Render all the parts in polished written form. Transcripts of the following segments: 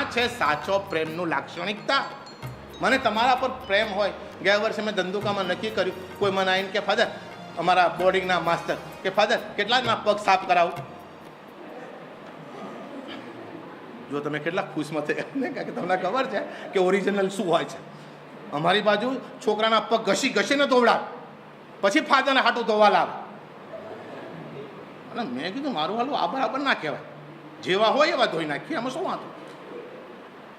આ છે સાચો પ્રેમનું લાક્ષણિકતા. મને તમારા પર પ્રેમ હોય. ગયા વર્ષે મેં ધંધુકામાં નક્કી કર્યું, કોઈ મને આવીને કે ફાધર, અમારા બોર્ડિંગના માસ્ટર કે ફાધર કેટલાકના પગ સાફ કરાવું. જો તમે કેટલા ખુશમાં થયા ને, કારણ કે તમને ખબર છે કે ઓરિજિનલ શું હોય છે. અમારી બાજુ છોકરાના પગ ઘસીને ધોવડાવે, પછી ફાધરને હાટું ધોવા લાવે. અને મેં કીધું મારું હાલું આ બરાબર ના કહેવાય, જેવા હોય એવા ધોઈ નાખીએ, એમાં શું વાંધો.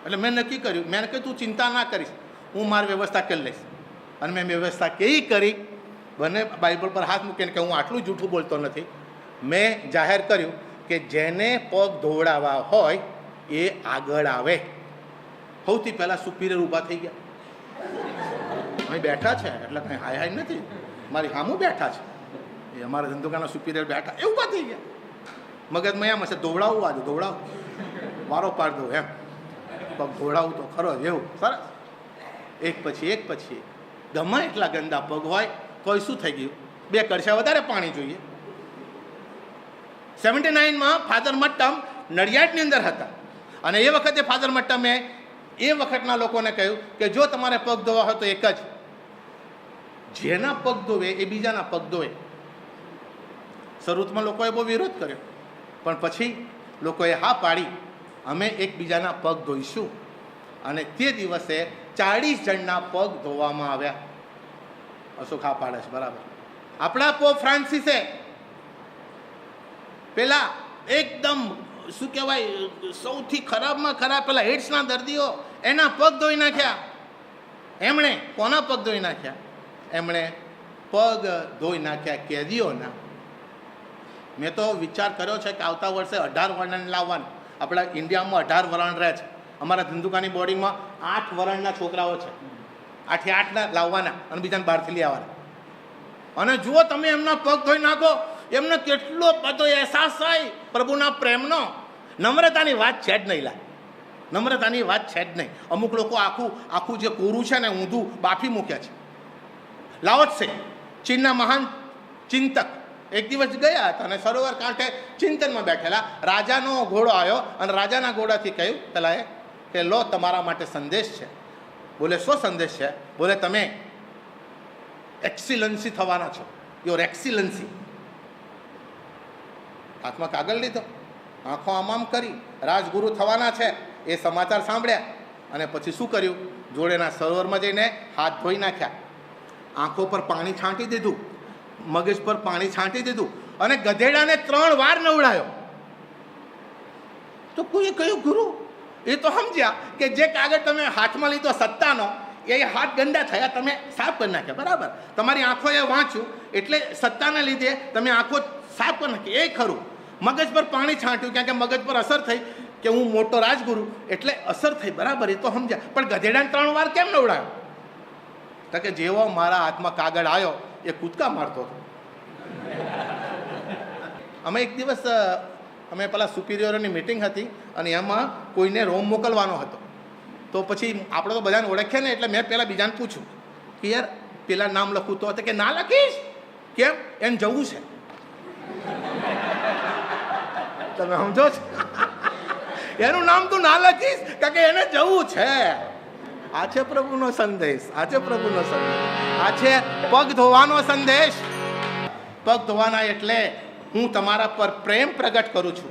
એટલે મેં નક્કી કર્યું, મેં કહ્યું તું ચિંતા ના કરીશ, હું મારી વ્યવસ્થા કરી લઈશ. અને મેં વ્યવસ્થા કેવી કરી, બંને બાઇબલ પર હાથ મૂકીને કે હું આટલું જૂઠું બોલતો નથી. મેં જાહેર કર્યું કે જેને પગ ધોવડાવવા હોય એ આગળ આવે. સૌથી પહેલાં સુપીરિયર ઊભા થઈ ગયા. અહીં બેઠા છે એટલે કંઈ હાય હાય નથી, મારી સામું બેઠા છે, એ અમારા ધંધુકાના સુપીરિયર બેઠા, એ ઊભા થઈ ગયા. મગજમાં એમ હશે ધોવડાવું, આજે ધોવડાવું, વારો પાડ દઉં એમ, પગ ધોવડાવું તો ખરો જ, એવું સરસ. એક પછી એક ગમે એટલા ગંદા પગ હોય તોય શું થઈ ગયું, 2 કળશા વધારે પાણી જોઈએ. 79માં ફાધર મટ્ટમ નડિયાદની અંદર હતા. અને એ વખતે ફાધર મટ્ટમે એ વખતના લોકોને કહ્યું કે જો તમારે પગ ધોવા હોય તો એક જ, જેના પગ ધોવે એ બીજાના પગ ધોવે. શરૂઆતમાં લોકોએ બહુ વિરોધ કર્યો, પણ પછી લોકોએ હા પાડી, અમે એકબીજાના પગ ધોઈશું. અને તે દિવસે 40 જણના પગ ધોવામાં આવ્યા. અશોક હા પાડે છે, બરાબર. આપણા પોપ ફ્રાન્સિસે પેલા એકદમ શું કહેવાય, સૌથી ખરાબમાં ખરાબ પેલા એડ્સના દર્દીઓ, એના પગ ધોઈ નાખ્યા. એમણે કોના પગ ધોઈ નાખ્યા? એમણે પગ ધોઈ નાખ્યા કેદીઓના. મેં તો વિચાર કર્યો છે કે આવતા વર્ષે 18 વર્ણ લાવવાનું. આપણા ઇન્ડિયામાં 18 વરણ રહે છે. અમારા ધંધુકાની બોર્ડિંગમાં 8 વરણના છોકરાઓ છે. 8 લાવવાના અને બીજાને બહારથી લઈ આવવાના. અને જુઓ તમે એમના પગ ધોઈ નાખો, એમને કેટલો બધો અહેસાસ થાય પ્રભુના પ્રેમનો. નમ્રતાની વાત છે જ નહીં, નમ્રતાની વાત છે જ નહીં. અમુક લોકો આખું જે કોરું છે ને ઊંધું બાફી મૂક્યા છે. લાઓ ત્સે, ચીનના મહાન ચિંતક, એક દિવસ ગયા હતા અને સરોવર કાંઠે ચિંતનમાં બેઠેલા. રાજાનો ઘોડો આવ્યો અને રાજાના ઘોડાથી કહ્યું પેલા કે લો તમારા માટે સંદેશ છે. બોલે શું સંદેશ છે? બોલે તમે એક્સિલન્સી થવાના છો, યોર એક્સિલન્સી. હાથમાં કાગળ લીધો, આંખો આમ કરી, રાજગુરુ થવાના છે એ સમાચાર સાંભળ્યા. અને પછી શું કર્યું? જોડેના સરોવરમાં જઈને હાથ ધોઈ નાખ્યા, આંખો પર પાણી છાંટી દીધું, મગજ પર પાણી છાંટી દીધું અને ગધેડાને 3 વાર નવડાયો. તો કોઈએ કહ્યું ગુરુ એ તો સમજ્યા કે જે કાગળ તમે હાથમાં લીધો સત્તાનો, એ હાથ ગંદા થયા, તમે સાફ કરી નાખ્યા, બરાબર. તમારી આંખોએ વાંચ્યું એટલે સત્તાને લીધે તમે આંખો સાફ કરી નાખી, એ ખરું. મગજ પર પાણી છાંટ્યું કારણ કે મગજ પર અસર થઈ કે હું મોટો રાજગુરુ એટલે અસર થઈ, બરાબર, એ તો સમજ્યા. પણ ગધેડાને 3 વાર કેમ નવડાયો? તો કે જેવો મારા હાથમાં કાગળ આવ્યો એ કૂદકા મારતો હતો. અમે એક દિવસ અમે પેલા સુપિરિયરોની મિટિંગ હતી અને એમાં કોઈને રોમ મોકલવાનો હતો. તો પછી આપણે તો બધાને ઓળખીએ ને, એટલે મેં પહેલાં બીજાને પૂછ્યું કે યાર પેલા નામ લખું તો કે ના લખીશ. કેમ? એને જવું છે. તમે સમજો છો? એનું નામ તું ના લખીશ કારણ કે એને જવું છે. આ છે પ્રભુનો સંદેશ, આ છે પ્રભુનો સંદેશ, આ છે પગ ધોવાનો સંદેશ. પગ ધોવાના એટલે હું તમારા પર પ્રેમ પ્રગટ કરું છું.